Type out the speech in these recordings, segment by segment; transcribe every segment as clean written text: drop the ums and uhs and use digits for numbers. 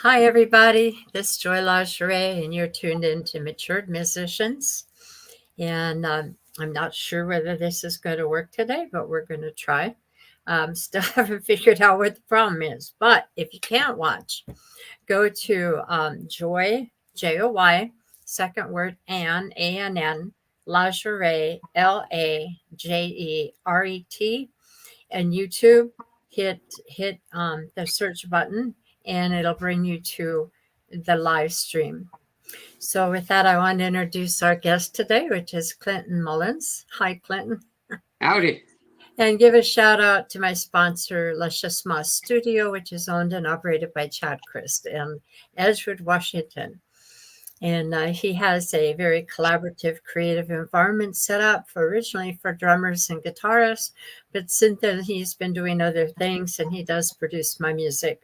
Hi, everybody. This is Joy Lageray, and you're tuned in to Matured Musicians. And I'm not sure whether this is going to work today, but we're going to try. Still haven't figured out what the problem is. But if you can't watch, go to Joy, Joy, second word, Ann, Lageray, Lajeret, and YouTube. Hit the search button, and it'll bring you to the live stream. So, with that, I want to introduce our guest today, which is Clinton Mullins. Hi, Clinton. Howdy. And give a shout out to my sponsor, Le Chasma Studio, which is owned and operated by Chad Christ in Edgewood, Washington. And he has a very collaborative, creative environment set up originally for drummers and guitarists. But since then, he's been doing other things, and he does produce my music.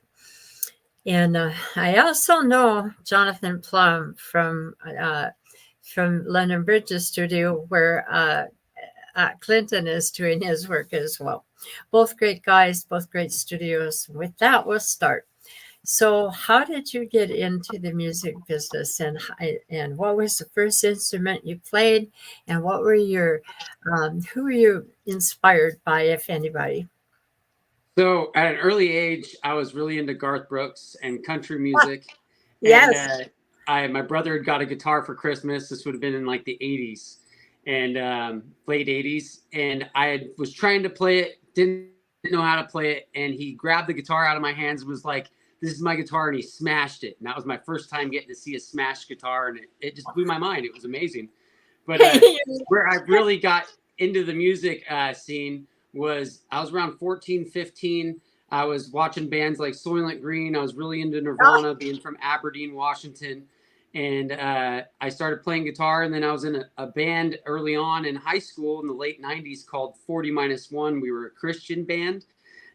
And I also know Jonathan Plum from London Bridges Studio, where Clinton is doing his work as well. Both great guys, both great studios. With that, we'll start. So, how did you get into the music business, and what was the first instrument you played, and what were your who were you inspired by, if anybody? So at an early age, I was really into Garth Brooks and country Ah, music. And yes. my brother had got a guitar for Christmas. This would have been in like the 80s and late 80s. And was trying to play it, didn't know how to play it. And he grabbed the guitar out of my hands and was like, "This is my guitar." And he smashed it. And that was my first time getting to see a smashed guitar. And it just blew my mind. It was amazing. But where I really got into the music scene was I was around 14, 15. I was watching bands like Soylent Green. I was really into Nirvana, being from Aberdeen, Washington. And I started playing guitar. And then I was in a band early on in high school in the late 90s called 40 Minus One. We were a Christian band.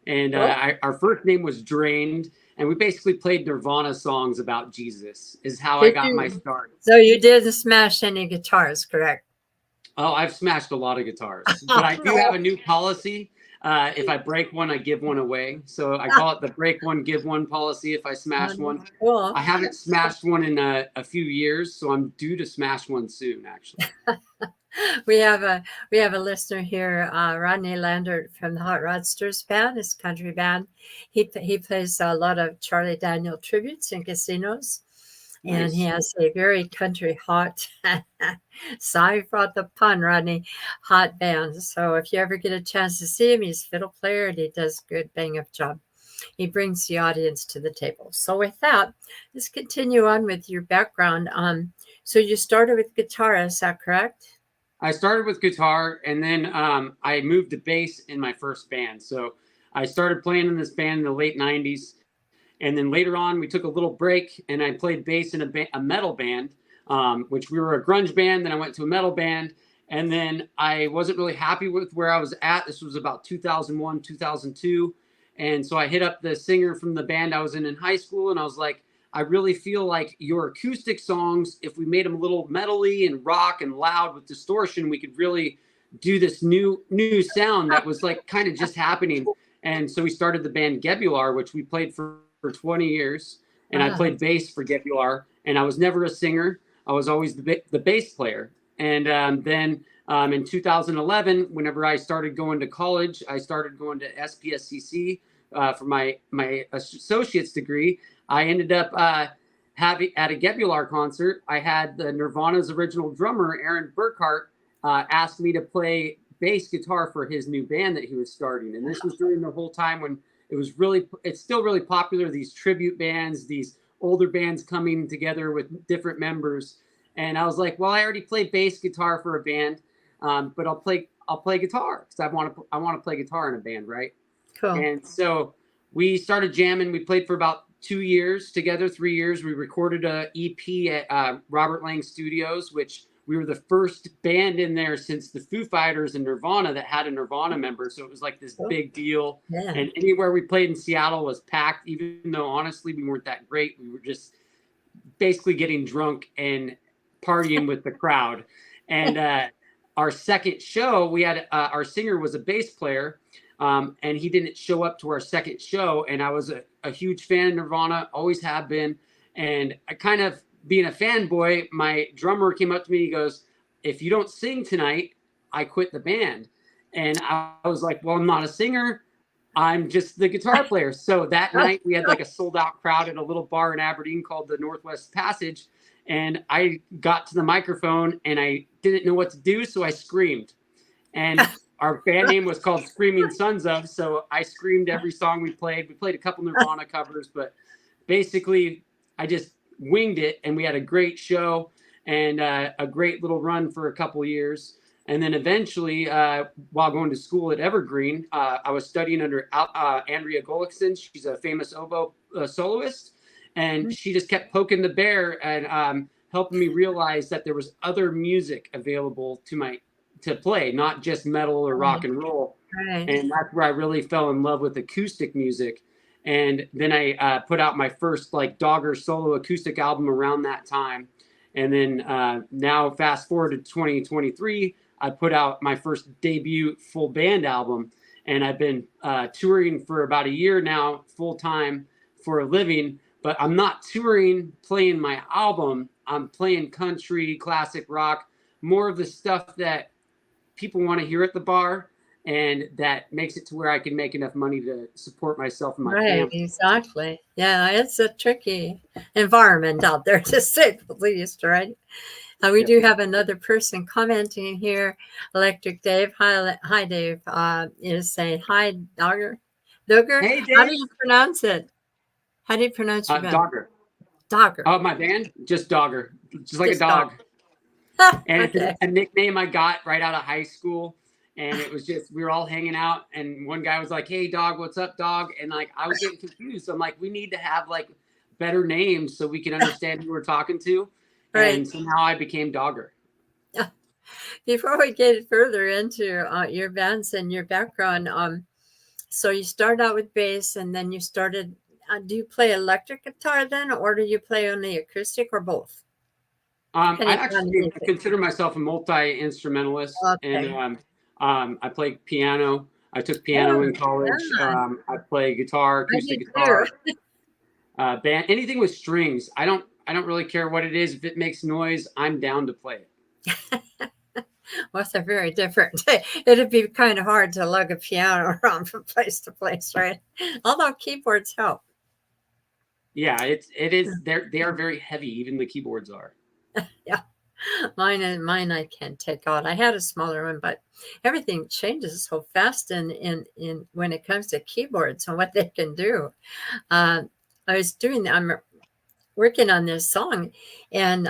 And our first name was Drained. And we basically played Nirvana songs about Jesus, is how I Did got my you? start. So you didn't smash any guitars, correct? Oh, I've smashed a lot of guitars, but I do have a new policy. If I break one, I give one away. So I call it the break one, give one policy if I smash one. Cool. I haven't smashed one in a few years, so I'm due to smash one soon, actually. We have a listener here, Rodney Landert from the Hot Rodsters band, his country band. He plays a lot of Charlie Daniel tributes in casinos, and he Nice. has a very country hot. Sorry for the pun, Rodney. Hot band. So if you ever get a chance to see him, he's a fiddle player and he does a good bang up job. He brings the audience to the table. So with that, let's continue on with your background. So you started with guitar, is that correct? I started with guitar, and then I moved to bass in my first band. So I started playing in this band in the late 90s. And then later on, we took a little break, and I played bass in a metal band, which we were a grunge band. Then I went to a metal band, and then I wasn't really happy with where I was at. This was about 2001, 2002. And so I hit up the singer from the band I was in high school, and I was like, "I really feel like your acoustic songs, if we made them a little metally and rock and loud with distortion, we could really do this new sound that was like kind of just happening." And so we started the band Gebular, which we played for 20 years. And I Ah, played bass for Gebular. And I was never a singer. I was always the bass player. And then in 2011, whenever I started going to college, I started going to SPSCC for my associate's degree. I ended up having at a Gebular concert. I had the Nirvana's original drummer, Aaron Burkhart, asked me to play bass guitar for his new band that he was starting. And this was during the whole time when it's still really popular, these tribute bands, these older bands coming together with different members. And I was like, well, I already play bass guitar for a band, but I'll play guitar because I want to play guitar in a band, right? cool. And so we started jamming. We played for about 2 years together, 3 years. We recorded a EP at Robert Lang Studios, which we were the first band in there since the Foo Fighters and Nirvana that had a Nirvana member. So it was like this Cool. big deal. Yeah. And anywhere we played in Seattle was packed, even though honestly we weren't that great. We were just basically getting drunk and partying with the crowd. And our second show, we had our singer was a bass player, and he didn't show up to our second show. And I was a huge fan of Nirvana, always have been. And I kind of, being a fanboy, my drummer came up to me and he goes, "If you don't sing tonight, I quit the band." And I was like, "Well, I'm not a singer. I'm just the guitar player." So that night we had like a sold out crowd at a little bar in Aberdeen called the Northwest Passage. And I got to the microphone and I didn't know what to do. So I screamed. And our band name was called Screaming Sons of. So I screamed every song we played. We played a couple Nirvana covers, but basically I just winged it. And we had a great show and a great little run for a couple years. And then eventually, while going to school at Evergreen, I was studying under Andrea Gullickson. She's a famous oboe soloist. And she just kept poking the bear and helping me realize that there was other music available to play, not just metal or rock and roll. Right. And that's where I really fell in love with acoustic music. And then I put out my first like Dogger solo acoustic album around that time. And then now fast forward to 2023, I put out my first debut full band album. And I've been touring for about a year now, full time for a living. But I'm not touring playing my album. I'm playing country, classic rock, more of the stuff that people want to hear at the bar, and that makes it to where I can make enough money to support myself and my family. Exactly. Yeah, it's a tricky environment out there, to say the least, right? We do have another person commenting here. Electric Dave. Hi Dave. Is saying hi, Dogger. Dogger? Hey, Dave. How do you pronounce it? How do you pronounce your band? Dogger. Dogger. Oh, my band? Just Dogger. Just like a dog. And Okay. it's a nickname I got right out of high school. And it was just, we were all hanging out. And one guy was like, "Hey, dog, what's up, dog?" And like, I was getting confused. So I'm like, we need to have like better names so we can understand who we're talking to. Right. And somehow I became Dogger. Before we get further into your bands and your background, so you started out with bass and then you started, do you play electric guitar then, or do you play only acoustic, or both? I actually consider myself a multi-instrumentalist. Okay. And I play piano. I took piano in college. Yeah. I play guitar, acoustic guitar, band, anything with strings. I don't really care what it is. If it makes noise, I'm down to play it. Well, they're very different. It'd be kind of hard to lug a piano around from place to place, right? Although keyboards help. Yeah, it is. They are very heavy. Even the keyboards are. Yeah, mine I can't take out. I had a smaller one, but everything changes so fast in when it comes to keyboards and what they can do. I'm working on this song, and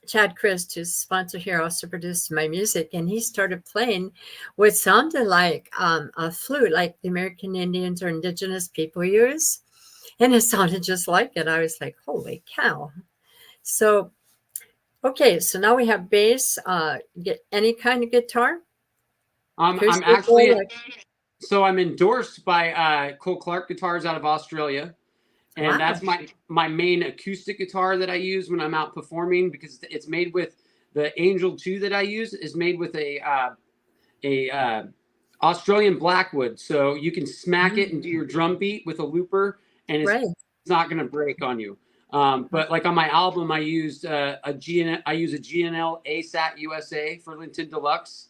Chad Christ, who's sponsor here, also produced my music, and he started playing what sounded like a flute, like the American Indians or indigenous people use, and it sounded just like it. I was like, holy cow. So, okay, so now we have bass. Get any kind of guitar? I'm actually, so I'm endorsed by Cole Clark Guitars out of Australia. And that's my main acoustic guitar that I use when I'm out performing, because it's made with the Angel 2 that I use is made with a Australian blackwood. So you can smack it and do your drum beat with a looper, and it's not going to break on you. But like on my album, I used a GNL ASAT USA for Linton Deluxe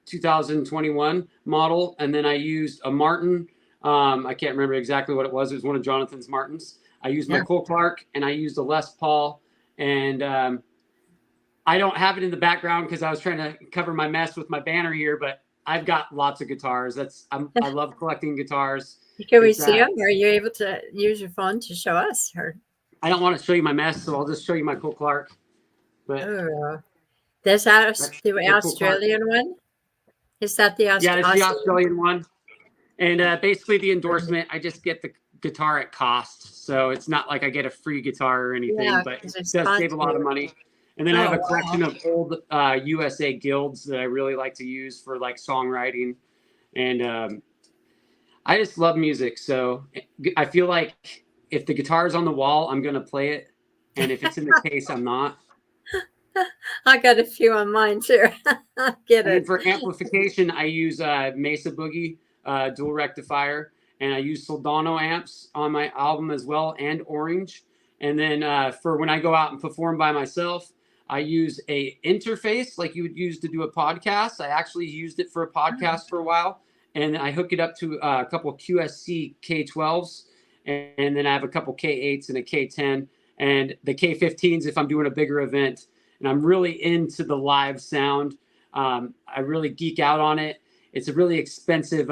2021 model, and then I used a Martin. I can't remember exactly what it was. It was one of Jonathan's Martins. I used my Cole Clark, and I used a Les Paul. And I don't have it in the background because I was trying to cover my mess with my banner here, but I've got lots of guitars. I love collecting guitars. Can we see them? Are you able to use your phone to show us? Or? I don't want to show you my mess, so I'll just show you my Cole Clark. But that's the Australian one? Is that the Australian? Yeah, it's the Australian one. And basically the endorsement, I just get the guitar at cost. So it's not like I get a free guitar or anything, but it does save a lot of money. And then I have a collection of old USA guilds that I really like to use for like songwriting. And I just love music. So I feel like if the guitar is on the wall, I'm going to play it. And if it's in the case, I'm not. I got a few on mine too. Get it. And for amplification, I use Mesa Boogie dual rectifier, and I use Soldano amps on my album as well, and Orange. And then for when I go out and perform by myself, I use a interface like you would use to do a podcast. I actually used it for a podcast for a while, and I hook it up to a couple of QSC K12s, and then I have a couple K8s and a K10, and the K15s if I'm doing a bigger event. And I'm really into the live sound. I really geek out on it. It's a really expensive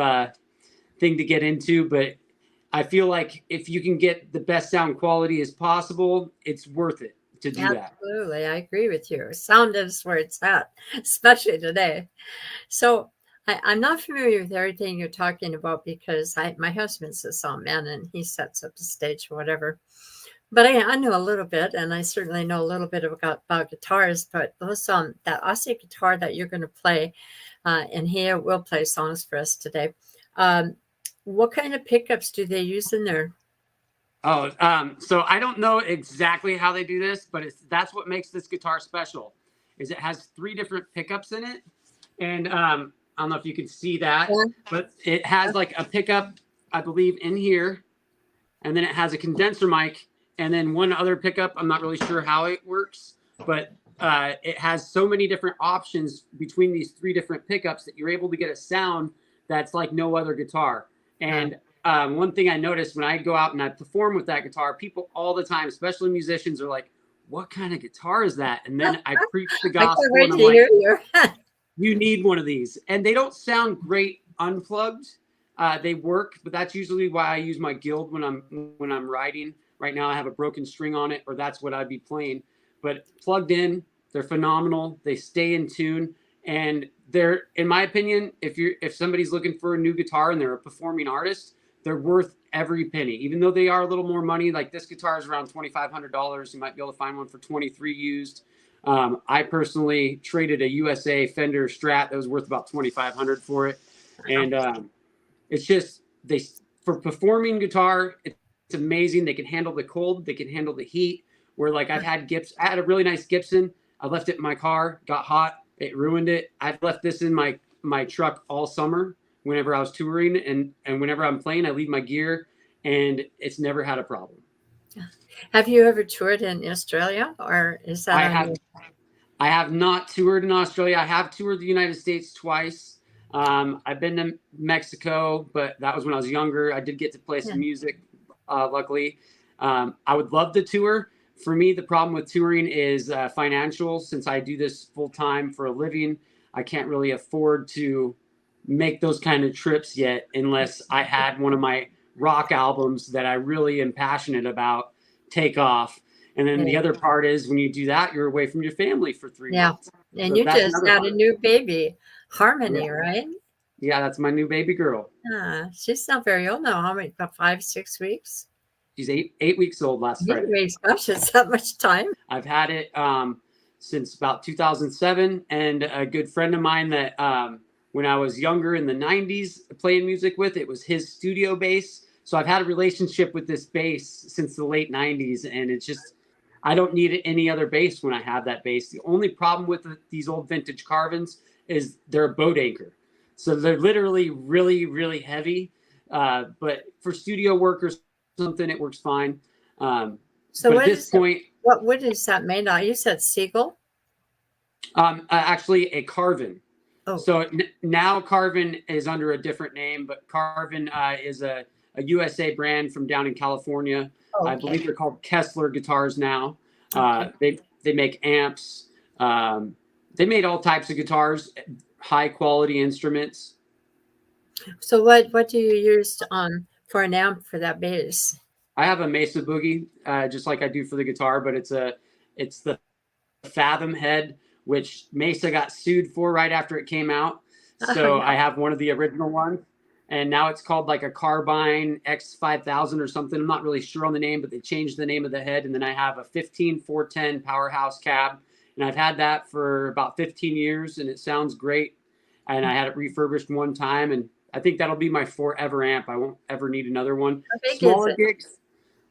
thing to get into, but I feel like if you can get the best sound quality as possible, it's worth it to do that. Absolutely. I agree with you. Sound is where it's at, especially today. So I'm not familiar with everything you're talking about because my husband's a sound man and he sets up the stage or whatever. But I know a little bit, and I certainly know a little bit about guitars. But those that Aussie guitar that you're going to play, and he will play songs for us today. What kind of pickups do they use in there? Oh, so I don't know exactly how they do this, but that's what makes this guitar special, is it has 3 different pickups in it. And I don't know if you can see that, but it has like a pickup, I believe, in here. And then it has a condenser mic and then one other pickup. I'm not really sure how it works, but it has so many different options between these 3 different pickups that you're able to get a sound that's like no other guitar. And one thing I noticed when I go out and I perform with that guitar, people all the time, especially musicians, are like, what kind of guitar is that? And then I preach the gospel and I'm like, you need one of these. And they don't sound great unplugged. They work, but that's usually why I use my Guild when I'm riding. Right now I have a broken string on it, or that's what I'd be playing. But plugged in, they're phenomenal. They stay in tune. And they're, in my opinion, if somebody's looking for a new guitar and they're a performing artist, they're worth every penny. Even though they are a little more money, like this guitar is around $2,500. You might be able to find one for $23 used. I personally traded a USA Fender Strat that was worth about $2,500 for it. And it's just, for performing guitar, it's amazing. They can handle the cold, they can handle the heat. Where like I had a really nice Gibson. I left it in my car, got hot, it ruined it. I've left this in my truck all summer whenever I was touring, and whenever I'm playing, I leave my gear, and it's never had a problem. Have you ever toured in Australia, or is that? I have not toured in Australia. I have toured the United States twice. I've been to Mexico, but that was when I was younger. I did get to play some music, luckily. I would love to tour. For me, the problem with touring is financial. Since I do this full time for a living, I can't really afford to make those kind of trips yet unless I had one of my rock albums that I really am passionate about take off. And then the other part is when you do that, you're away from your family for 3 months. And so you just had a new baby, Harmony, right? Yeah, that's my new baby girl. She's not very old now. How many? About 5, 6 weeks? She's eight weeks old last Friday. 8 weeks. Gosh, it's that much time. I've had it since about 2007. And a good friend of mine that when I was younger in the 90s playing music with, it was his studio bass. So I've had a relationship with this bass since the late 90s. And it's just, I don't need any other bass when I have that bass. The only problem with these old vintage Carvins is they're a boat anchor. So they're literally really, really heavy. But for studio work or something, it works fine. So at this point, what wood is that made of? You said Seagull? Actually a Carvin. Oh. So now Carvin is under a different name, but Carvin is a USA brand from down in California. Okay. I believe they're called Kessler guitars now. Okay. They make amps. They made all types of guitars, high quality instruments. So what do you use for an amp for that bass? I have a Mesa Boogie, just like I do for the guitar, but it's the Fathom head, which Mesa got sued for right after it came out. So I have one of the original ones, and now it's called like a Carbine X5000 or something. I'm not really sure on the name, but they changed the name of the head. And then I have a 15410 Powerhouse cab, and I've had that for about 15 years, and it sounds great. And I had it refurbished one time, and I think that'll be my forever amp. I won't ever need another one. Smaller gigs,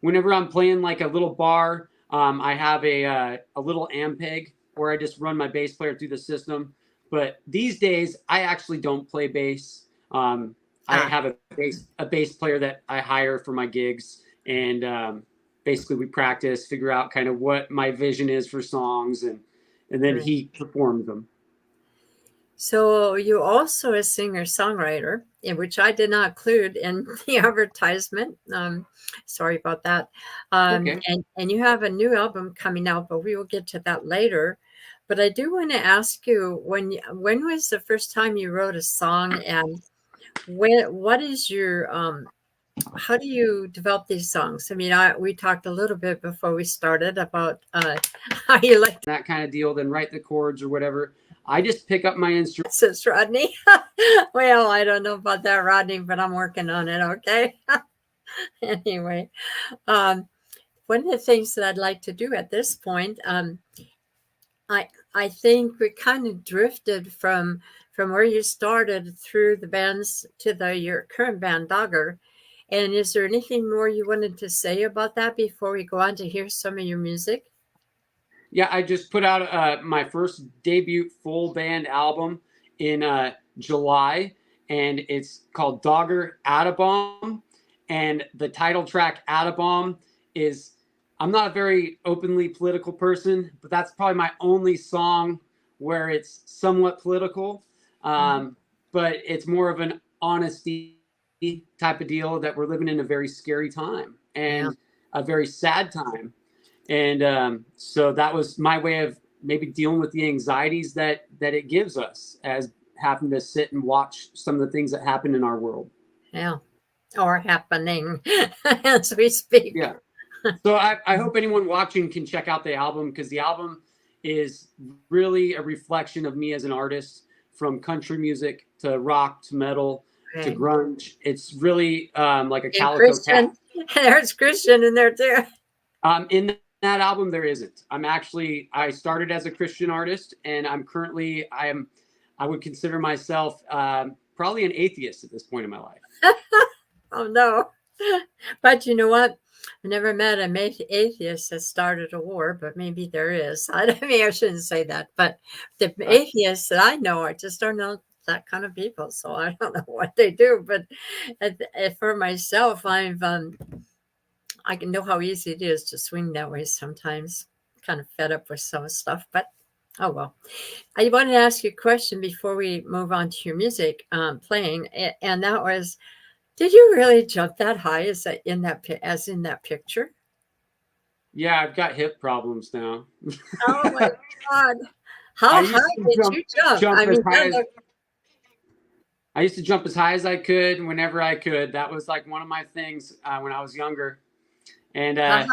whenever I'm playing like a little bar, I have a little Ampeg where I just run my bass player through the system. But these days, I actually don't play bass. I have a bass player that I hire for my gigs, and basically we practice, figure out kind of what my vision is for songs, and then Right. he performs them. So you also a singer-songwriter, which I did not include in the advertisement. Sorry about that. Okay. And you have a new album coming out, but we will get to that later. But I do want to ask you, when was the first time you wrote a song, and what is your how do you develop these songs? I mean, we talked a little bit before we started about how you like that kind of deal, then write the chords or whatever. I just pick up my instrument. says Rodney. Well, I don't know about that, Rodney, but I'm working on it. Okay. Anyway, one of the things that I'd like to do at this point, I think we kind of drifted from where you started through the bands to your current band, Dogger. And is there anything more you wanted to say about that before we go on to hear some of your music? Yeah, I just put out my first debut full band album in July, and it's called Dogger Atomb. And the title track Atomb is, I'm not a very openly political person, but that's probably my only song where it's somewhat political. But it's more of an honesty type of deal that we're living in a very scary time and a very sad time. And so that was my way of maybe dealing with the anxieties that it gives us as having to sit and watch some of the things that happen in our world. Yeah. Or happening as we speak. Yeah. So I hope anyone watching can check out the album, because the album is really a reflection of me as an artist, from country music to rock to metal to grunge. It's really like a calico cat. There's Christian in there too. In that album, there isn't. I started as a Christian artist, and I would consider myself probably an atheist at this point in my life. Oh no. But you know what? I never met an atheist that started a war, but maybe there is. I mean, I shouldn't say that, but the atheists that I know, I just don't know that kind of people, so I don't know what they do. But for myself, I can know how easy it is to swing that way sometimes. Kind of fed up with some stuff, but oh well. I wanted to ask you a question before we move on to your music playing, and that was, did you really jump that high as in that picture? Yeah, I've got hip problems now. Oh my God. How high did you jump? I used to jump as high as I could whenever I could. That was like one of my things when I was younger. And how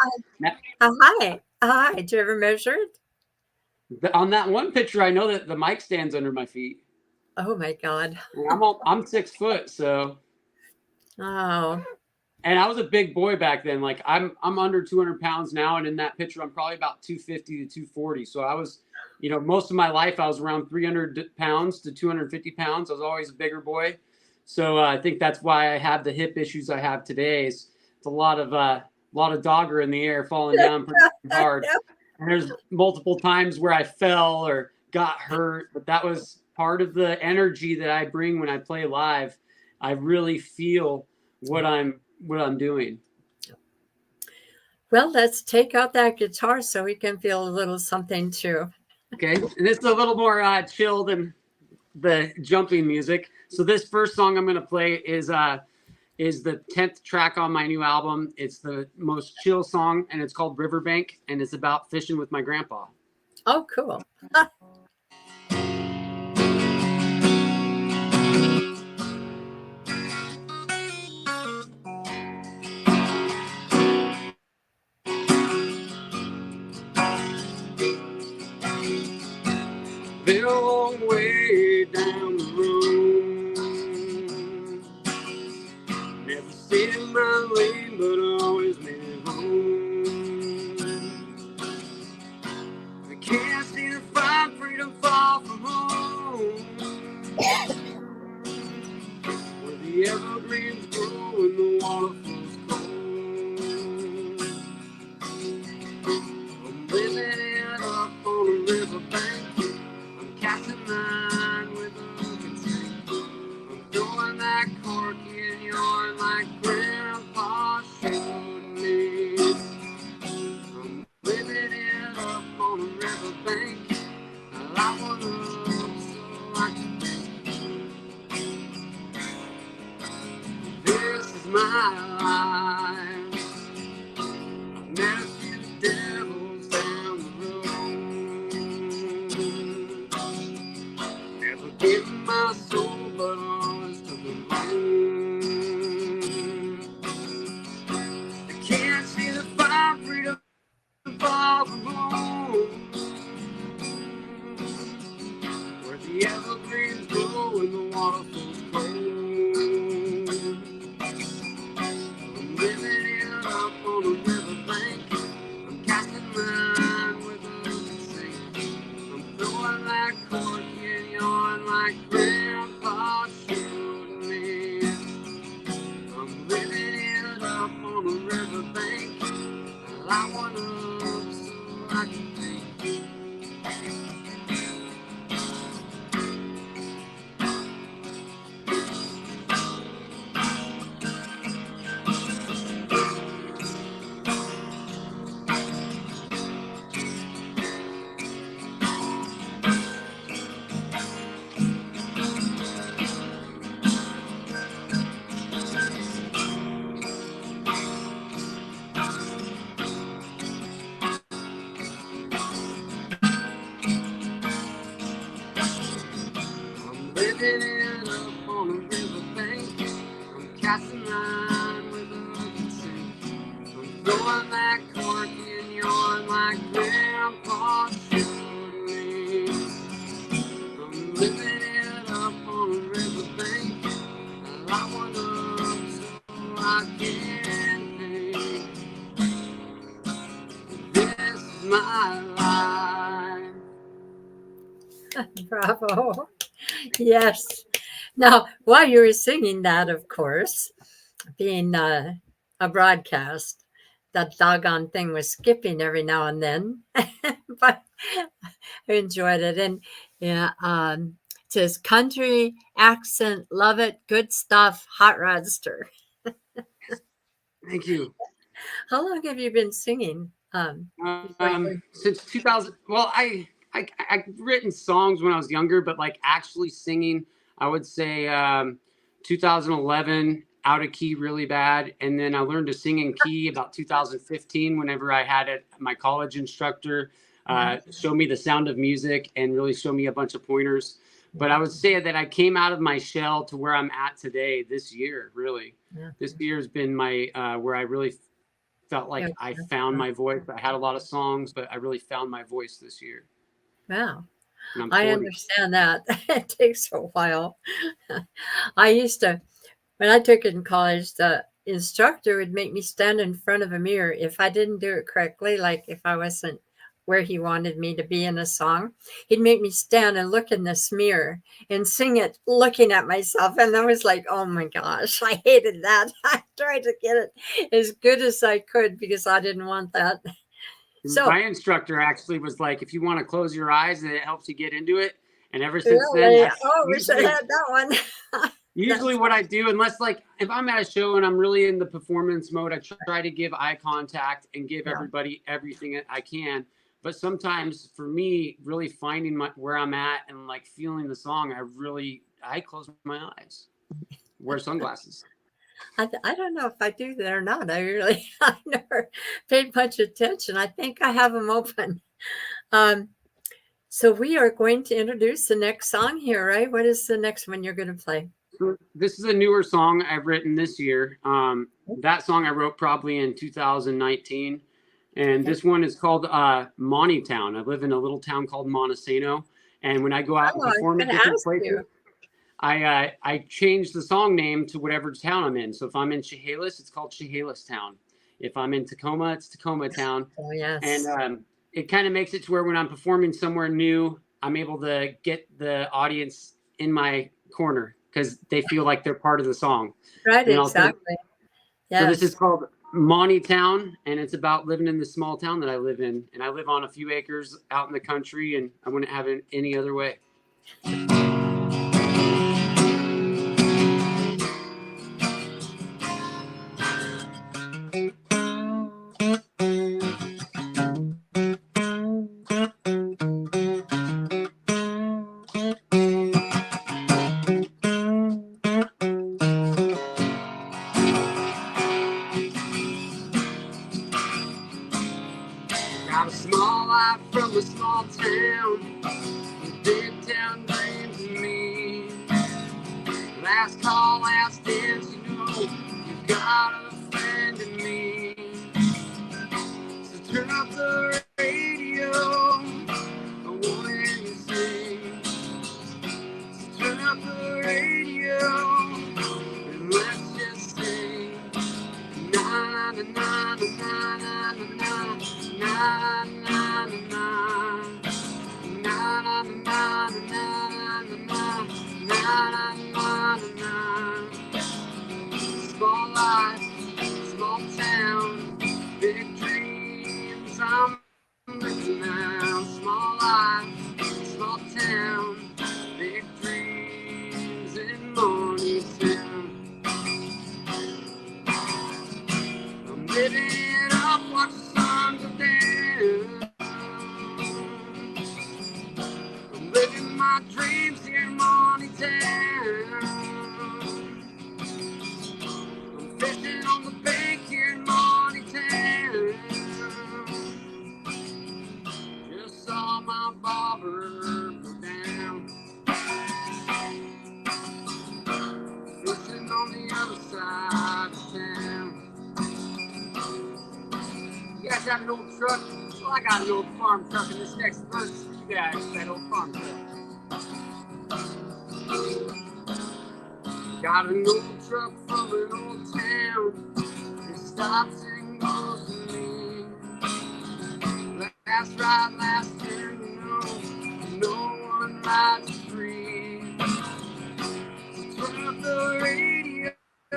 high? How high? Did you ever measure it? On that one picture, I know that the mic stands under my feet. Oh my God. I'm 6 foot, so. Oh. And I was a big boy back then. Like I'm under 200 pounds now, and in that picture, I'm probably about 250 to 240. So I was, most of my life I was around 300 pounds to 250 pounds. I was always a bigger boy. So I think that's why I have the hip issues I have today. It's a lot of dogger in the air falling down pretty hard. And there's multiple times where I fell or got hurt, but that was part of the energy that I bring when I play live. I really feel what I'm doing. Well, let's take out that guitar so we can feel a little something too. Okay, and this is a little more chill than the jumping music. So this first song I'm going to play is the 10th track on my new album. It's the most chill song, and it's called Riverbank, and it's about fishing with my grandpa. Oh, cool. Been a long way down the road. Never stayed in my lane, but always made it home. I can't see the find freedom far from home. Where the evergreens grow and the water flows cold. I'm living it up on a riverbank. Casting I want up so I can think. I'm living it up on a riverbank. I'm casting line with a consent. I'm throwing that cork in yarn like Grandpa showed me. I'm living it up on a riverbank. I want up so I can think. This is my life. Bravo. Yes. Now, while you were singing that, of course, being a broadcast, that doggone thing was skipping every now and then, but I enjoyed it. And yeah, it says country accent, love it, good stuff, hot rodster. Thank you. How long have you been singing? Since 2000. Well, I've written songs when I was younger, but like actually singing, I would say 2011, out of key really bad, and then I learned to sing in key about 2015. Whenever I had it, my college instructor show me the sound of music and really show me a bunch of pointers. But I would say that I came out of my shell to where I'm at today this year. Really, this year has been my where I really felt like I found my voice. I had a lot of songs, but I really found my voice this year. Wow. And I'm I 40. understand that. It takes a while. I used to, when I took it in college, the instructor would make me stand in front of a mirror. If I didn't do it correctly, like if I wasn't where he wanted me to be in a song, he'd make me stand and look in this mirror and sing it looking at myself. And I was like, oh my gosh, I hated that. I tried to get it as good as I could because I didn't want that. So my instructor actually was like, if you want to close your eyes, and it helps you get into it. And ever since really, then, that's oh, wish I had that one. usually what I do, unless like if I'm at a show and I'm really in the performance mode, I try to give eye contact and give everybody everything I can. But sometimes for me, really finding where I'm at and like feeling the song, I close my eyes, wear sunglasses. I don't know if I do that or not. I never paid much attention. I think I have them open. So we are going to introduce the next song here, right? What is the next one you're going to play? So this is a newer song I've written this year. That song I wrote probably in 2019. And this one is called Monty Town. I live in a little town called Montesano. And when I go out and perform at different places, I change the song name to whatever town I'm in. So if I'm in Chehalis, it's called Chehalis Town. If I'm in Tacoma, it's Tacoma Town. Oh, yes. And it kind of makes it to where when I'm performing somewhere new, I'm able to get the audience in my corner because they feel like they're part of the song. Right, exactly. Yes. So this is called Monty Town, and it's about living in the small town that I live in. And I live on a few acres out in the country, and I wouldn't have it any other way. Got a small life from a small town, big town dreams of me. Last call, last dance, you know, you got a friend in me. So turn up the radio, I want to hear you sing. So turn up the radio, and let's just sing. Na na na na na na na. Na na na na na na na na na na. Small life, small town, big dreams I'm living now. Small life, small town, big dreams in Morningtown. I'm living it up, watch the sun go down. I'm living my dreams here in Morningtown. I'm fishing on the bank here in Morningtown. Just saw my bobber go down. Fishing on the other side of town. You guys have an old truck? Well, I got an old farm truck, and this next verse is for you guys, that old farm truck. Got an old truck from an old town. It stops and goes to me. Last ride, last turn, no one rides free. So turn up the radio, I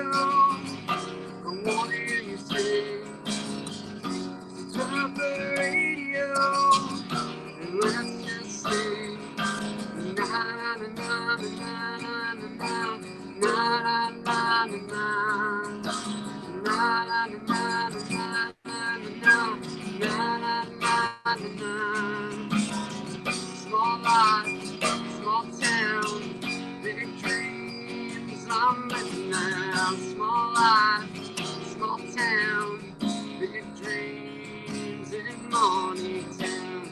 want to hear you sing. Turn up the radio and let's just sing. Na na na na na na na na na na na. Small life, small town, big dreams I'm living now. Small life, small town, big dreams in Morningtown.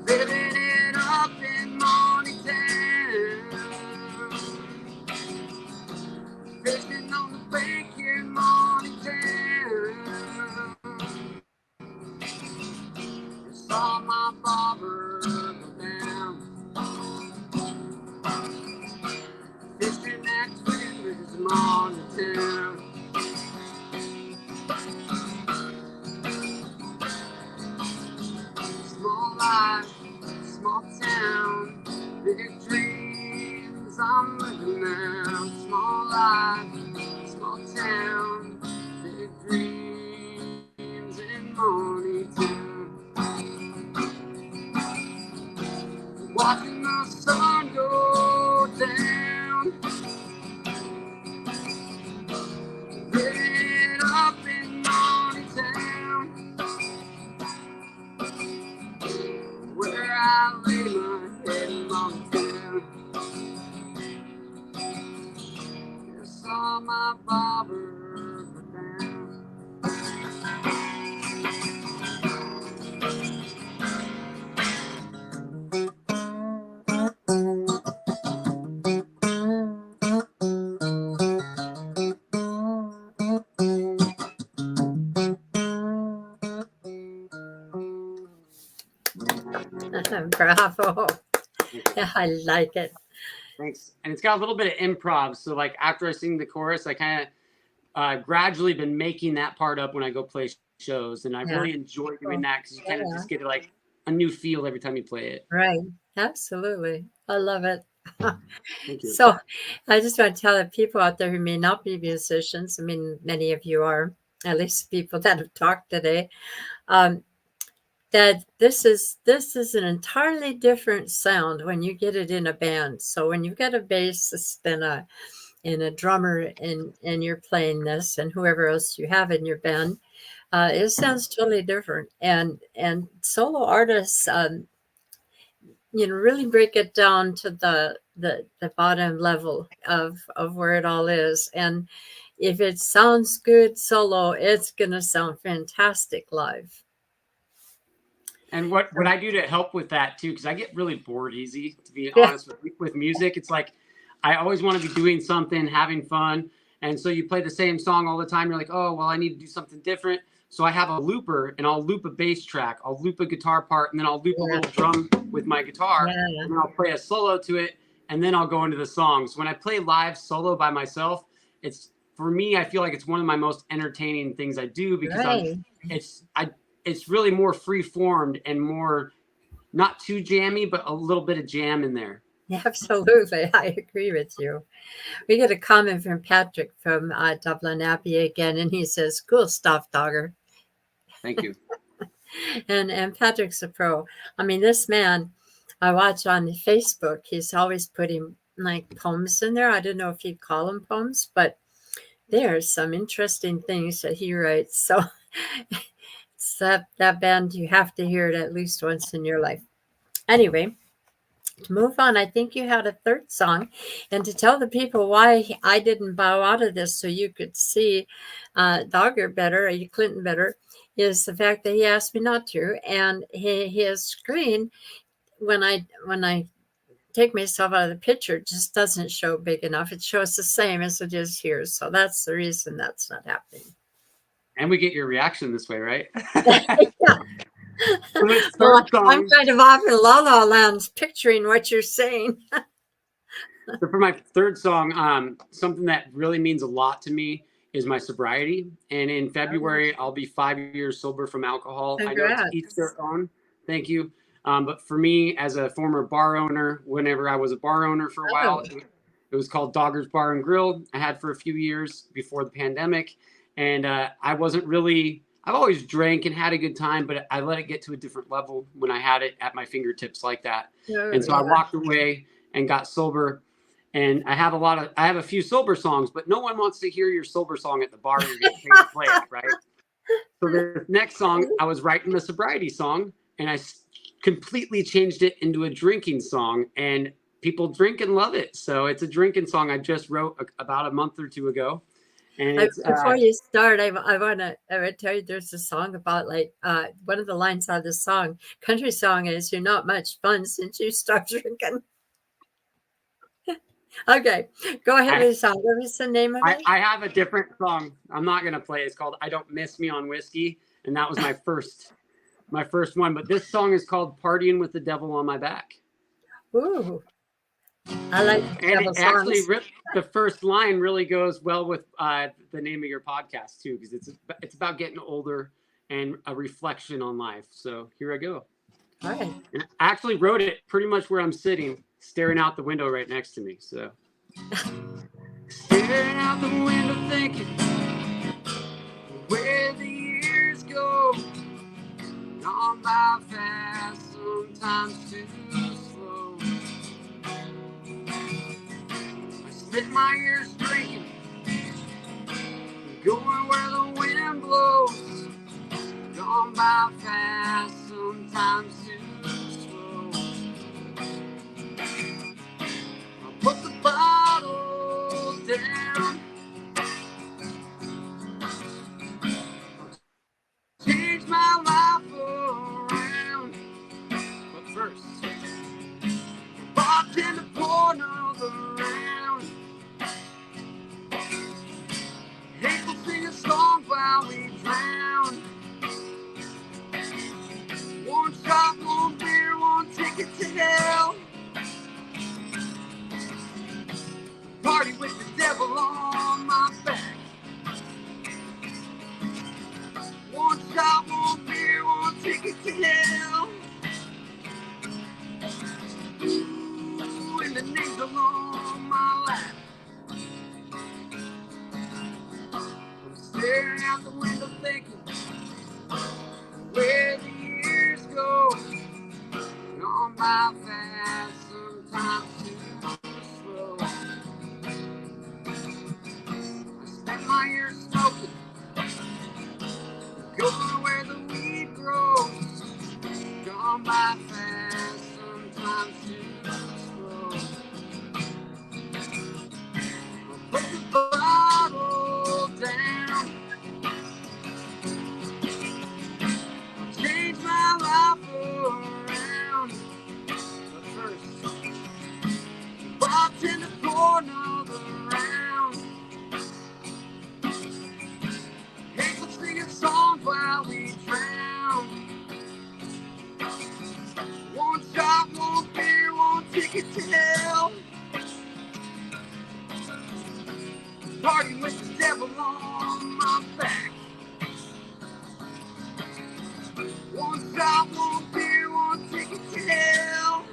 Living it up in Morningtown. Fishing on the bank here in Morningtown. Saw my bobber go down. Fishing at Twin Rivers, Morningtown. Small life, small town, big dreams I'm living now. Small life, small town, big dreams in Morningtown. Watching the sun go down, living it up in Morningtown, where I lay my head in Morningtown. Just saw my bobber go down. Bravo. Yeah, I like it. Thanks. And it's got a little bit of improv. So like after I sing the chorus, I kind of gradually been making that part up when I go play shows. And I really enjoy doing that because you kind of just get like a new feel every time you play it. Right. Absolutely. I love it. Thank you. So I just want to tell the people out there who may not be musicians, I mean, many of you are, at least people that have talked today, that this is an entirely different sound when you get it in a band. So when you've got a bassist and a drummer and you're playing this and whoever else you have in your band, it sounds totally different. And solo artists, really break it down to the bottom level of where it all is. And if it sounds good solo, it's going to sound fantastic live. And what I do to help with that too, because I get really bored easy, to be honest with music. It's like I always want to be doing something, having fun. And so you play the same song all the time. You're like, oh, well, I need to do something different. So I have a looper and I'll loop a bass track. I'll loop a guitar part and then I'll loop a little drum with my guitar. And then I'll play a solo to it. And then I'll go into the songs. When I play live solo by myself, it's, for me, I feel like it's one of my most entertaining things I do because it's really more free formed and more not too jammy, but a little bit of jam in there. Absolutely. I agree with you. We get a comment from Patrick from Dublin Abbey again, and he says, "Cool stuff, Dogger." Thank you. And Patrick's a pro. I mean, this man I watch on Facebook, he's always putting like poems in there. I don't know if you'd call them poems, but there's some interesting things that he writes. So it's that band, you have to hear it at least once in your life. Anyway, to move on, I think you had a third song. And to tell the people why I didn't bow out of this so you could see Dogger better, or Clinton better, is the fact that he asked me not to. And his screen, when I take myself out of the picture, it just doesn't show big enough. It shows the same as it is here. So that's the reason that's not happening. And we get your reaction this way, right? Yeah. Well, I'm kind of off in La La Land picturing what you're saying. So for my third song, something that really means a lot to me is my sobriety. And in February, I'll be 5 years sober from alcohol. Congrats. I know it's each their own. Thank you. But for me, as a former bar owner, whenever I was a bar owner for a while, it was called Dogger's Bar and Grill. I had for a few years before the pandemic. And I wasn't really, I've always drank and had a good time, but I let it get to a different level when I had it at my fingertips like that. And so I walked away and got sober. And I have a few sober songs, but no one wants to hear your sober song at the bar. You're getting paid to play it, right? So the next song, I was writing a sobriety song, and I completely changed it into a drinking song, and people drink and love it. So it's a drinking song I just wrote about a month or two ago. And before you start, I want to tell you there's a song about like one of the lines out of the song, country song is, "You're not much fun since you start drinking." Okay, go ahead with the song. What was the name of it? I have a different song. I'm not going to play. It's called "I Don't Miss Me on Whiskey," and that was my first one. But this song is called "Partying with the Devil on My Back." Ooh, I like and it actually the first line really goes well with the name of your podcast too, because it's about getting older and a reflection on life. So here I go. All right. And I actually wrote it pretty much where I'm sitting, staring out the window right next to me. So staring out the window thinking where the years go, gone by fast, sometimes too slow. I spent my years drinking, going where the wind blows, gone by fast, sometimes too slow. I put the bottle down, change my life around. But first, bartender pour another round. Hate will sing a song while we drown. One shot, one beer, one ticket to hell. Party with the devil on my back. One shot, one beer, one ticket to hell. Ooh, and the angel on my lap. I'm staring out the window thinking where the years go, gone by fast, sometimes too slow. I spent my years smoking, going where the weed grows, gone by fast, sometimes too slow. I put the bottle down, change my life around. But first, bartender pour another round. Hey, let's sing a song while we drown. One shot, one beer, one ticket to hell. Party with the devil on my back. One shot, one beer, one ticket to hell.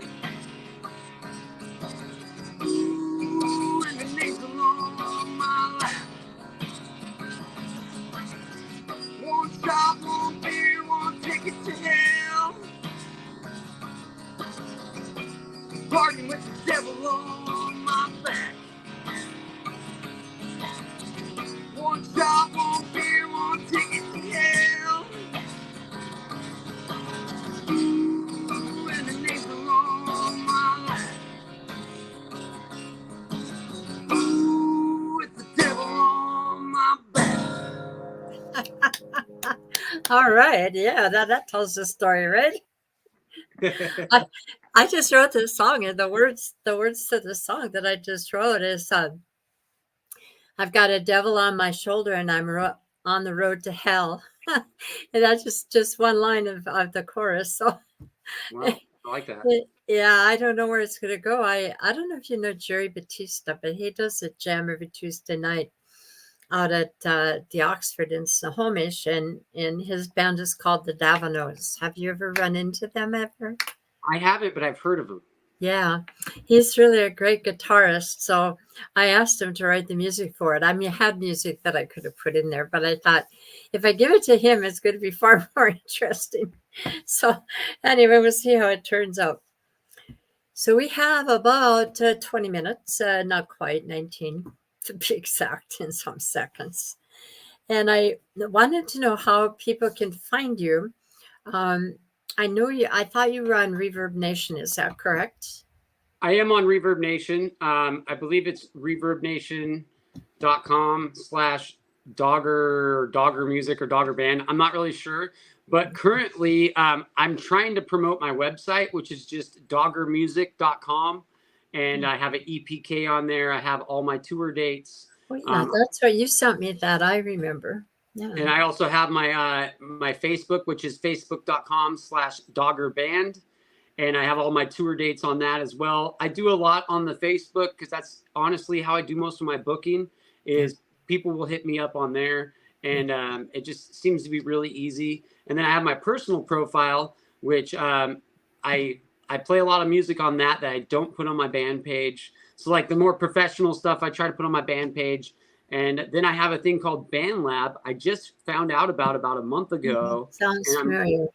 ticket to hell. Partying with the devil on my back. One shot, one beer, one ticket to hell. Ooh, and the names are on my life. Ooh, with the devil on my back. All right. Yeah, that tells the story, right? I just wrote this song, and the words to the song that I just wrote is I've got a devil on my shoulder and I'm on the road to hell. And that's just one line of the chorus. So Wow, I like that. yeah, I don't know where it's going to go. I don't know if you know Jerry Batista, but he does a jam every Tuesday night out at the Oxford in Snohomish, and his band is called the Davanos. Have you ever run into them ever? I haven't, but I've heard of him. Yeah, he's really a great guitarist. So I asked him to write the music for it. I mean, I had music that I could have put in there, but I thought if I give it to him, it's going to be far more interesting. So anyway, we'll see how it turns out. So we have about 20 minutes, not quite 19 to be exact, in some seconds. And I wanted to know how people can find you. I know you. I thought you were on Reverb Nation. Is that correct? I am on Reverb Nation. I believe it's reverbnation.com/Dogger music or Dogger band. I'm not really sure, but currently I'm trying to promote my website, which is just doggermusic.com, and I have an EPK on there. I have all my tour dates. Oh yeah, that's right. You sent me that. I remember. Yeah. And I also have my my Facebook, which is facebook.com/doggerband. And I have all my tour dates on that as well. I do a lot on the Facebook because that's honestly how I do most of my booking is people will hit me up on there. And it just seems to be really easy. And then I have my personal profile, which I play a lot of music on that I don't put on my band page. So like the more professional stuff I try to put on my band page. And then I have a thing called Band Lab. I just found out about a month ago. Sounds familiar.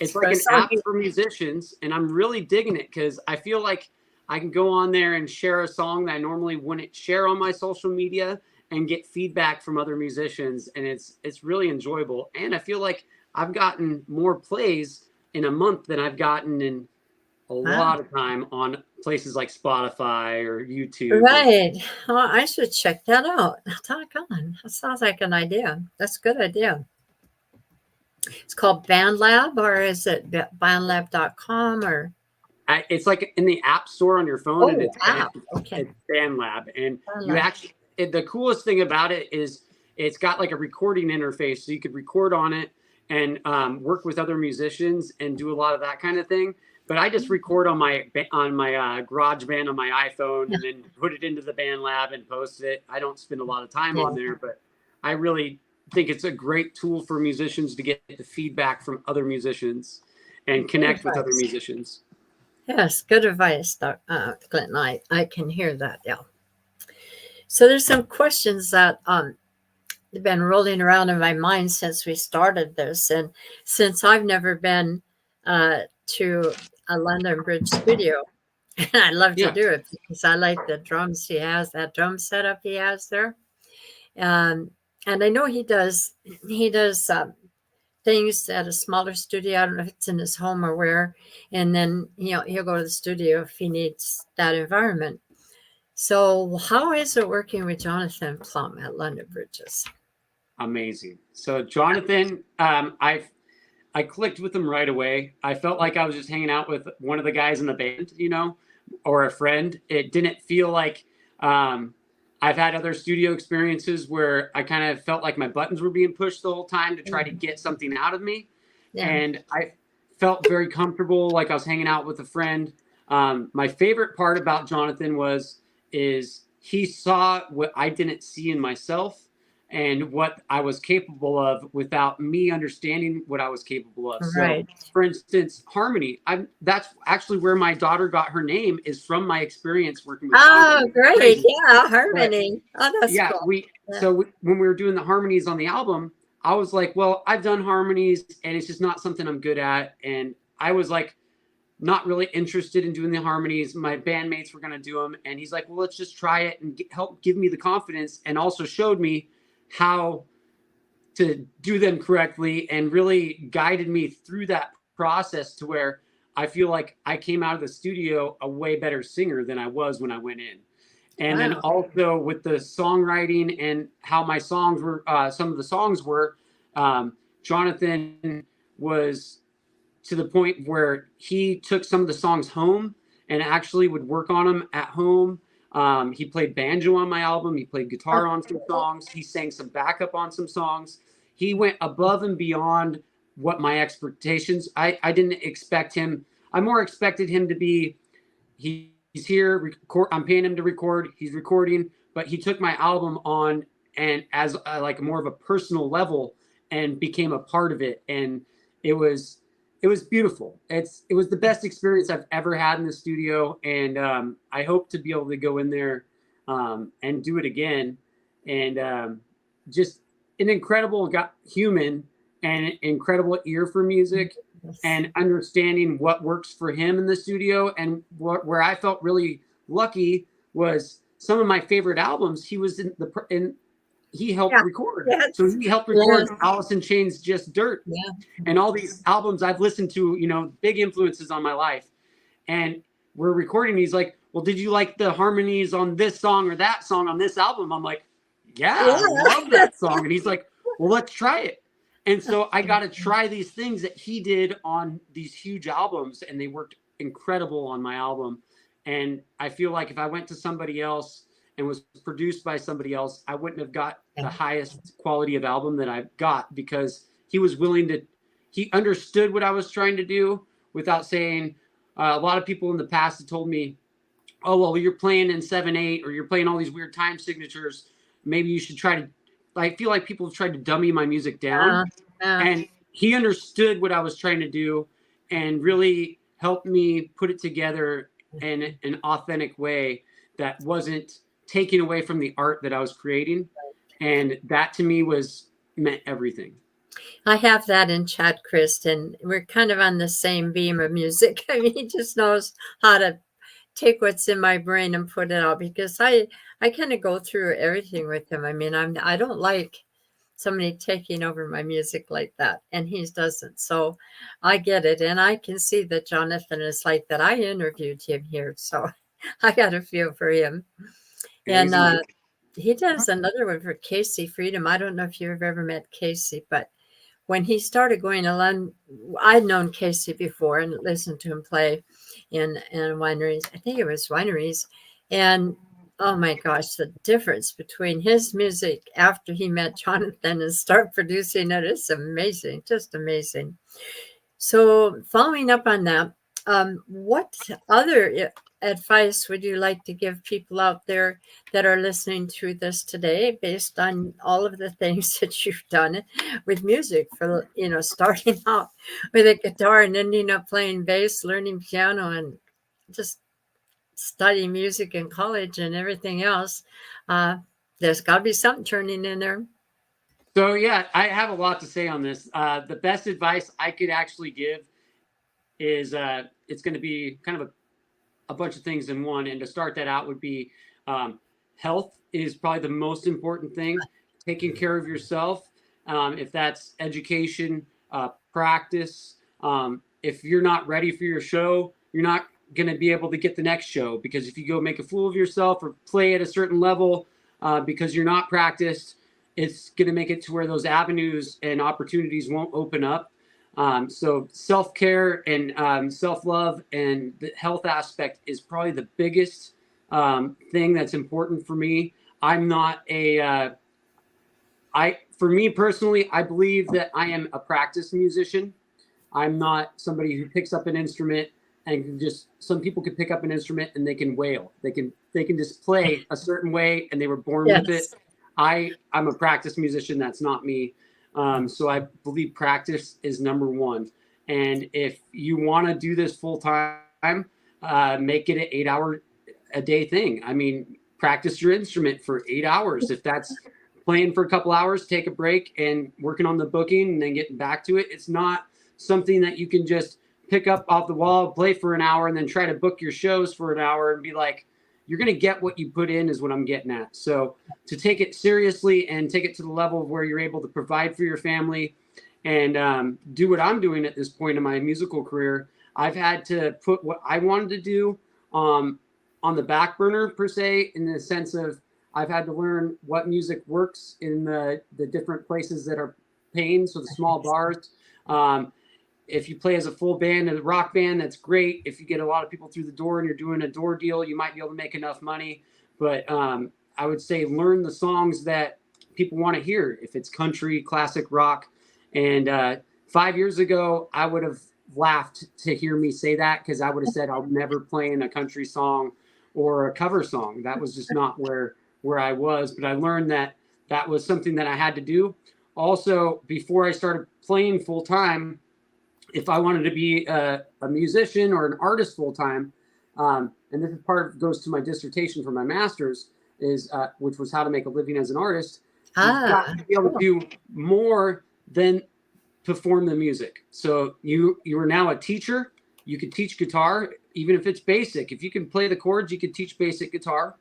It's like an app for musicians, and I'm really digging it because I feel like I can go on there and share a song that I normally wouldn't share on my social media and get feedback from other musicians, and it's really enjoyable. And I feel like I've gotten more plays in a month than I've gotten in a lot of time on places like Spotify or YouTube. Right. Oh, I should check that out. Talk on. That sounds like an idea. That's a good idea. It's called BandLab, or is it bandlab.com or? It's like in the app store on your phone. Oh, and it's okay. It's BandLab. And BandLab. you actually, the coolest thing about it is it's got like a recording interface. So you could record on it and work with other musicians and do a lot of that kind of thing. But I just record on my GarageBand on my iPhone and then put it into the BandLab and post it. I don't spend a lot of time on there, but I really think it's a great tool for musicians to get the feedback from other musicians and connect with other musicians. Yes, good advice, Clinton. I can hear that. Yeah. So there's some questions that have been rolling around in my mind since we started this, and since I've never been to a London Bridge studio, and I love to do it because I like the drums he has, that drum setup he has there. And I know he does things at a smaller studio. I don't know if it's in his home or where. And then he'll go to the studio if he needs that environment. So how is it working with Jonathan Plum at London Bridges? Amazing. So Jonathan, I clicked with him right away. I felt like I was just hanging out with one of the guys in the band, or a friend. It didn't feel like I've had other studio experiences where I kind of felt like my buttons were being pushed the whole time to try to get something out of me. Yeah. And I felt very comfortable, like I was hanging out with a friend. My favorite part about Jonathan is he saw what I didn't see in myself and what I was capable of without me understanding what I was capable of. Right. So, for instance, harmony. That's actually where my daughter got her name, is from my experience working with Jonathan. Great. Crazy. Yeah, harmony. But, that's cool. So when we were doing the harmonies on the album, I was like, well, I've done harmonies and it's just not something I'm good at. And I was like, not really interested in doing the harmonies. My bandmates were going to do them. And he's like, well, let's just try it and help give me the confidence. And also showed me how to do them correctly and really guided me through that process to where I feel like I came out of the studio a way better singer than I was when I went in. And then Wow. also with the songwriting and how my songs were, some of the songs were, Jonathan was to the point where he took some of the songs home and actually would work on them at home. He played banjo on my album. He played guitar on some songs. He sang some backup on some songs. He went above and beyond what my expectations. I didn't expect him. I more expected him to be, he's here, I'm paying him to record. He's recording, but he took my album on and as like more of a personal level and became a part of it. And it was beautiful. It was the best experience I've ever had in the studio. And I hope to be able to go in there and do it again. And just an incredible human and an incredible ear for music and understanding what works for him in the studio. And where I felt really lucky was some of my favorite albums. He was he helped record. Yes. So he helped record Alice in Chains' Just Dirt. Yeah. And all these albums I've listened to, you know, big influences on my life. And we're recording. He's like, well, did you like the harmonies on this song or that song on this album? I'm like, yeah. I love that song. And he's like, well, let's try it. And so I got to try these things that he did on these huge albums, and they worked incredible on my album. And I feel like if I went to somebody else and was produced by somebody else, I wouldn't have got the highest quality of album that I've got, because he was willing to, he understood what I was trying to do without saying, a lot of people in the past have told me, oh, well, you're playing in 7/8 or you're playing all these weird time signatures. Maybe you should try to, I feel like people have tried to dummy my music down. And he understood what I was trying to do and really helped me put it together in an authentic way that wasn't taking away from the art that I was creating. And that to me meant everything. I have that in Chad Christ, and we're kind of on the same beam of music. I mean, he just knows how to take what's in my brain and put it out, because I kind of go through everything with him. I mean, I don't like somebody taking over my music like that, and he doesn't. So I get it, and I can see that Jonathan is like that. I interviewed him here, so I got a feel for him. And he does another one for Casey Freedom. I don't know if you've ever met Casey, but when he started going along, I'd known Casey before and listened to him play in wineries. I think it was wineries. And oh my gosh, the difference between his music after he met Jonathan and start producing it is amazing, just amazing. So following up on that, what other advice would you like to give people out there that are listening to this today, based on all of the things that you've done with music, for, you know, starting out with a guitar and ending up playing bass, learning piano, and just studying music in college and everything else? There's got to be something turning in there. So yeah, I have a lot to say on this. The best advice I could actually give is it's going to be kind of a bunch of things in one. And to start that out would be health is probably the most important thing. Taking care of yourself. If that's education, practice. If you're not ready for your show, you're not going to be able to get the next show, because if you go make a fool of yourself or play at a certain level because you're not practiced, it's going to make it to where those avenues and opportunities won't open up. So self-care and self-love and the health aspect is probably the biggest thing that's important for me. I'm not for me personally, I believe that I am a practice musician. I'm not somebody who picks up an instrument and can just, some people can pick up an instrument and they can wail. They can just play a certain way and they were born with it. I'm a practice musician. That's not me. So I believe practice is number one. And if you want to do this full time, make it an 8-hour a day thing. I mean, practice your instrument for 8 hours. If that's playing for a couple hours, take a break, and working on the booking, and then getting back to it. It's not something that you can just pick up off the wall, play for an hour, and then try to book your shows for an hour and be like, you're going to get what you put in, is what I'm getting at. So to take it seriously and take it to the level of where you're able to provide for your family and do what I'm doing at this point in my musical career, I've had to put what I wanted to do on the back burner, per se, in the sense of I've had to learn what music works in the different places that are paying, so the small bars. If you play as a full band and a rock band, that's great. If you get a lot of people through the door and you're doing a door deal, you might be able to make enough money. But I would say learn the songs that people want to hear. If it's country, classic rock. And 5 years ago, I would have laughed to hear me say that, because I would have said I'll never play in a country song or a cover song. That was just not where I was. But I learned that that was something that I had to do. Also, before I started playing full time, if I wanted to be a musician or an artist full time, and this is goes to my dissertation for my master's, is which was how to make a living as an artist. You've got to be able to do more than perform the music. So you are now a teacher. You can teach guitar, even if it's basic. If you can play the chords, you can teach basic guitar.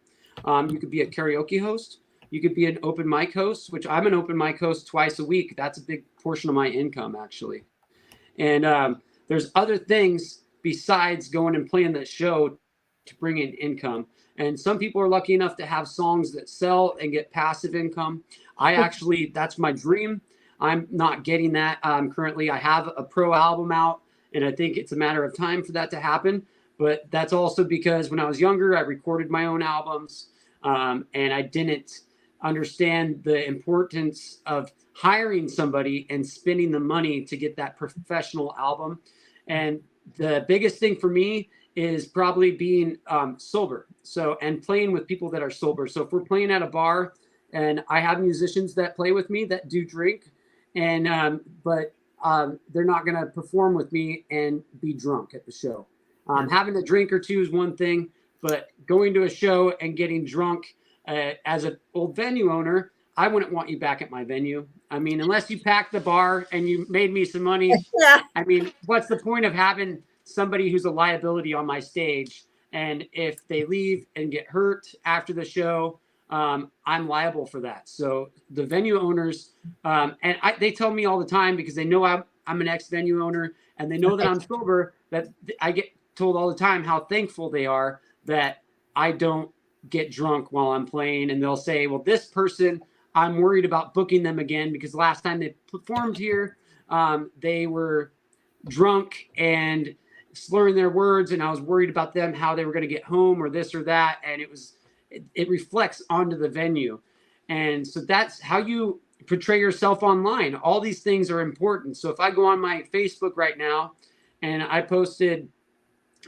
You could be a karaoke host. You could be an open mic host, which I'm an open mic host twice a week. That's a big portion of my income, actually. And there's other things besides going and playing the show to bring in income. And some people are lucky enough to have songs that sell and get passive income. That's my dream. I'm not getting that currently. I have a pro album out, and I think it's a matter of time for that to happen. But that's also because when I was younger, I recorded my own albums, and I didn't understand the importance of hiring somebody and spending the money to get that professional album. And the biggest thing for me is probably being sober. So, and playing with people that are sober. So if we're playing at a bar and I have musicians that play with me that do drink, and but they're not going to perform with me and be drunk at the show. Having a drink or two is one thing, but going to a show and getting drunk, as an old venue owner, I wouldn't want you back at my venue. I mean, unless you packed the bar and you made me some money. Yeah. I mean, what's the point of having somebody who's a liability on my stage? And if they leave and get hurt after the show, I'm liable for that. So the venue owners, they tell me all the time, because they know I'm an ex-venue owner, and they know that I'm sober, that I get told all the time how thankful they are that I don't get drunk while I'm playing. And they'll say, well, this person, I'm worried about booking them again, because last time they performed here, they were drunk and slurring their words, and I was worried about them, how they were going to get home or this or that. And it reflects onto the venue. And so that's how you portray yourself online. All these things are important. So if I go on my Facebook right now and I posted,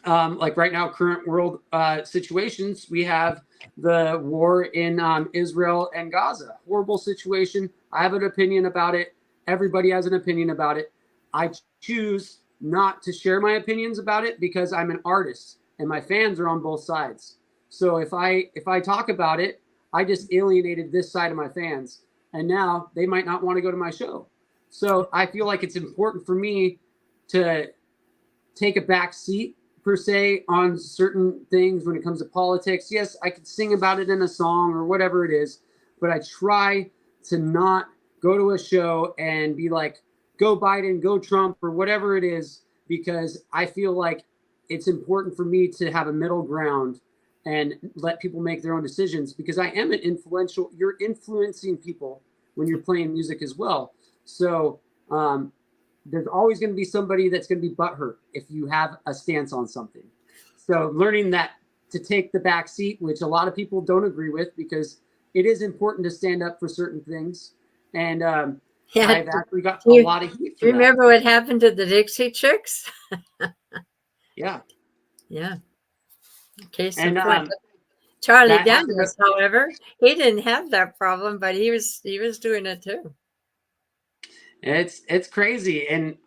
like right now, current world situations, we have the war in Israel and Gaza. Horrible situation. I have an opinion about it. Everybody has an opinion about it. I choose not to share my opinions about it because I'm an artist and my fans are on both sides. So if I talk about it, I just alienated this side of my fans, and now they might not want to go to my show. So I feel like it's important for me to take a back seat, per se, on certain things when it comes to politics. Yes, I could sing about it in a song or whatever it is, but I try to not go to a show and be like, go Biden, go Trump, or whatever it is, because I feel like it's important for me to have a middle ground and let people make their own decisions, because I am you're influencing people when you're playing music as well. So there's always going to be somebody that's going to be butthurt if you have a stance on something. So learning that to take the back seat, which a lot of people don't agree with, because it is important to stand up for certain things. And I've actually got a lot of heat for that. Remember what happened to the Dixie Chicks? Yeah. Yeah. Case in point. Charlie Daniels, however, he didn't have that problem, but he was doing it too. It's crazy. And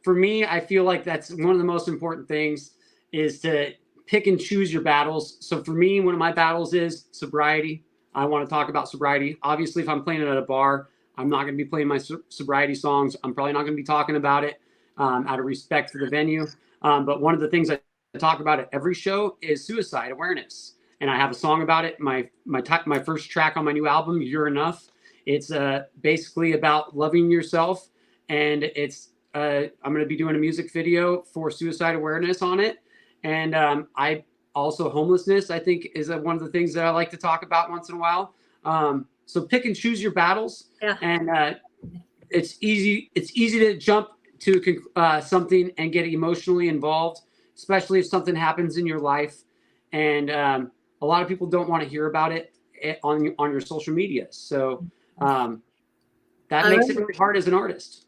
for me, I feel like that's one of the most important things, is to pick and choose your battles. So for me, one of my battles is sobriety. I want to talk about sobriety. Obviously, if I'm playing it at a bar, I'm not going to be playing my sobriety songs. I'm probably not going to be talking about it out of respect for the venue. But one of the things I talk about at every show is suicide awareness. And I have a song about it. My first track on my new album, You're Enough. It's basically about loving yourself. And it's I'm going to be doing a music video for suicide awareness on it. And I also, homelessness, I think, is one of the things that I like to talk about once in a while. So pick and choose your battles. Yeah. And it's easy to jump to something and get emotionally involved, especially if something happens in your life. And a lot of people don't want to hear about it on your social media. So that makes it really hard as an artist.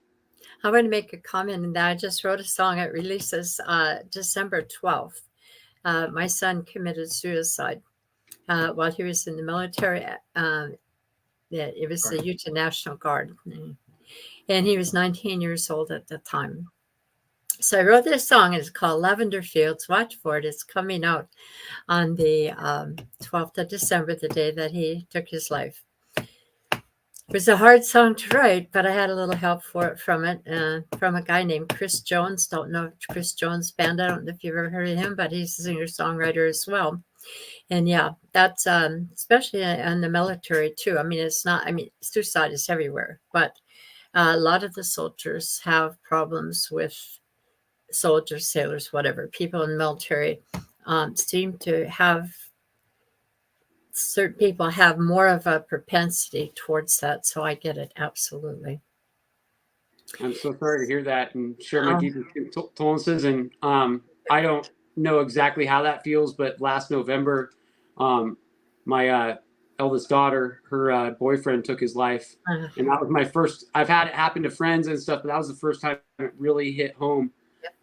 I want to make a comment in that I just wrote a song. It releases December 12th. My son committed suicide while he was in the military. It was the Utah National Guard. And he was 19 years old at the time. So I wrote this song. It's called Lavender Fields. Watch for it. It's coming out on the 12th of December, the day that he took his life. It was a hard song to write, but I had a little help from a guy named Chris Jones. Don't know Chris Jones' band. I don't know if you've ever heard of him, but he's a singer-songwriter as well. And yeah, that's especially in the military too. I mean, suicide is everywhere, but a lot of the soldiers have problems with soldiers, sailors, whatever. People in the military seem to have, certain people have more of a propensity towards that. So I get it. Absolutely. I'm so sorry to hear that and share my deepest condolences. And I don't know exactly how that feels, but last November, my eldest daughter, her boyfriend took his life. And that was my first, I've had it happen to friends and stuff, but that was the first time it really hit home.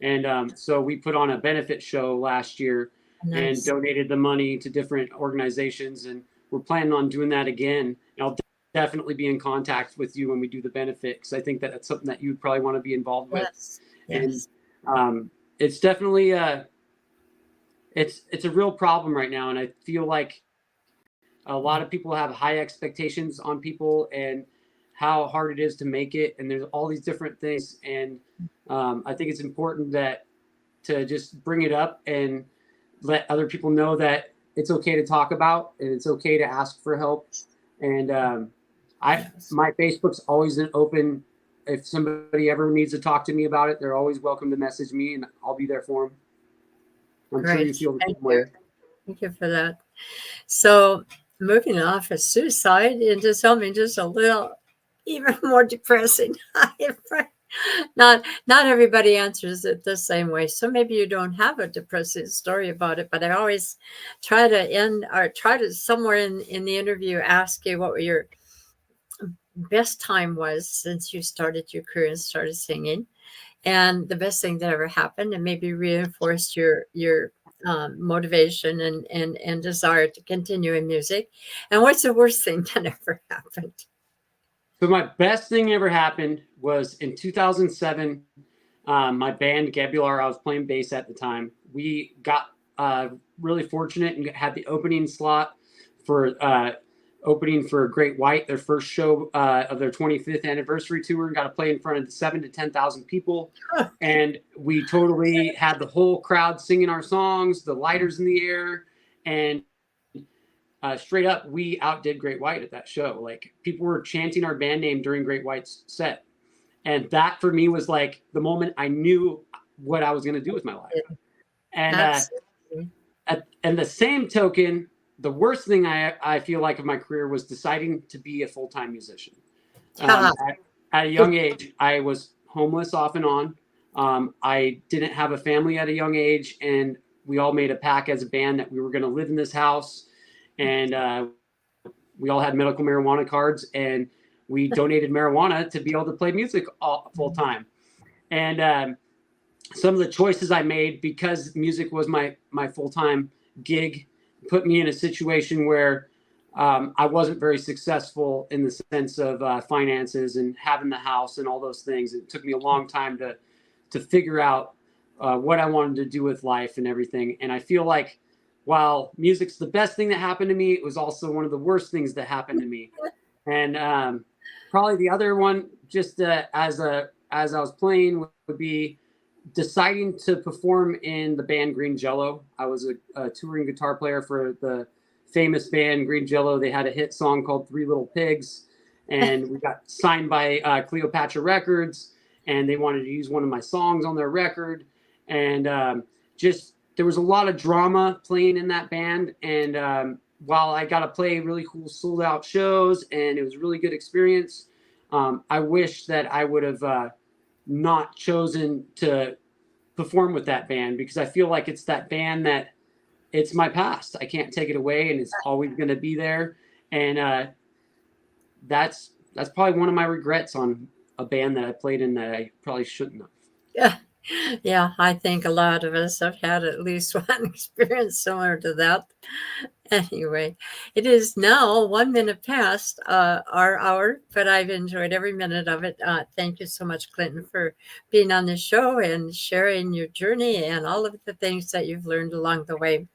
And so we put on a benefit show last year and donated the money to different organizations. And we're planning on doing that again. And I'll definitely be in contact with you when we do the benefit, because I think that that's something that you'd probably want to be involved with. Yes. And it's definitely it's a real problem right now. And I feel like a lot of people have high expectations on people and how hard it is to make it. And there's all these different things. And I think it's important to just bring it up and let other people know that it's okay to talk about and it's okay to ask for help. And my Facebook's always open. If somebody ever needs to talk to me about it, they're always welcome to message me, and I'll be there for them. I'm sure you feel the same way. Thank you for that. So moving off of suicide into something just a little even more depressing. Not everybody answers it the same way. So maybe you don't have a depressing story about it, but I always try to somewhere in the interview ask you what your best time was since you started your career and started singing, and the best thing that ever happened, and maybe reinforced your motivation and desire to continue in music. And what's the worst thing that ever happened? So my best thing ever happened was in 2007. My band Gabular, I was playing bass at the time. We got really fortunate and had the opening slot for Great White, their first show of their 25th anniversary tour, and got to play in front of 7,000 to 10,000 people. And we totally had the whole crowd singing our songs, the lighters in the air, and straight up, we outdid Great White at that show. Like, people were chanting our band name during Great White's set. And that for me was like the moment I knew what I was going to do with my life. And and the same token, the worst thing I feel like of my career was deciding to be a full-time musician. At a young age, I was homeless off and on. I didn't have a family at a young age, and we all made a pact as a band that we were going to live in this house. And we all had medical marijuana cards, and we donated marijuana to be able to play music full time. And some of the choices I made, because music was my full-time gig, put me in a situation where I wasn't very successful in the sense of finances and having the house and all those things. It took me a long time to figure out what I wanted to do with life and everything. And I feel like while music's the best thing that happened to me, it was also one of the worst things that happened to me. And probably the other one, just as I was playing, would be deciding to perform in the band Green Jello. I was a touring guitar player for the famous band Green Jello. They had a hit song called Three Little Pigs, and we got signed by Cleopatra Records, and they wanted to use one of my songs on their record. And just there was a lot of drama playing in that band. And while I got to play really cool sold out shows and it was a really good experience, I wish that I would have not chosen to perform with that band, because I feel like it's that band that it's my past. I can't take it away, and it's always going to be there. And that's probably one of my regrets on a band that I played in that I probably shouldn't have. Yeah. Yeah, I think a lot of us have had at least one experience similar to that. Anyway, it is now 1 minute past our hour, but I've enjoyed every minute of it. Thank you so much, Clinton, for being on the show and sharing your journey and all of the things that you've learned along the way.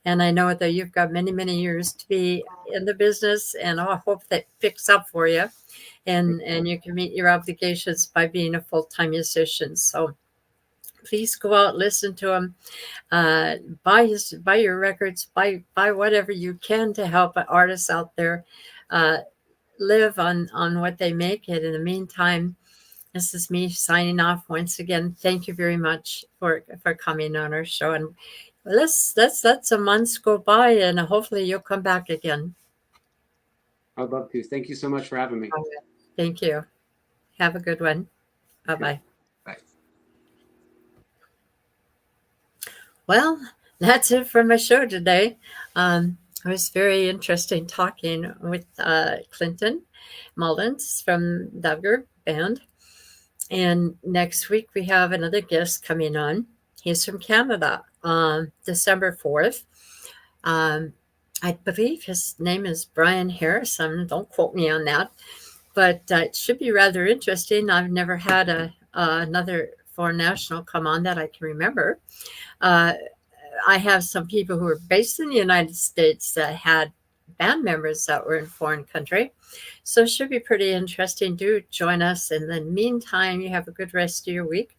And I know that you've got many, many years to be in the business, and I hope that picks up for you and you can meet your obligations by being a full-time musician. So please go out, listen to him, buy your records, buy whatever you can to help artists out there live on what they make. It in the meantime, this is me signing off once again. Thank you very much for coming on our show, and let's let some months go by, and hopefully you'll come back again. I'd love to. Thank you so much for having me. Thank you. Have a good one. Bye-bye. Bye. Well, that's it for my show today. It was very interesting talking with Clinton Mullins from Duggar Band. And next week we have another guest coming on. He's from Canada, December 4th. I believe his name is Brian Harrison. Don't quote me on that. But it should be rather interesting. I've never had another foreign national come on that I can remember. I have some people who are based in the United States that had band members that were in foreign country. So it should be pretty interesting. Do join us. In the meantime, you have a good rest of your week.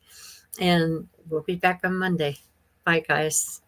And we'll be back on Monday. Bye, guys.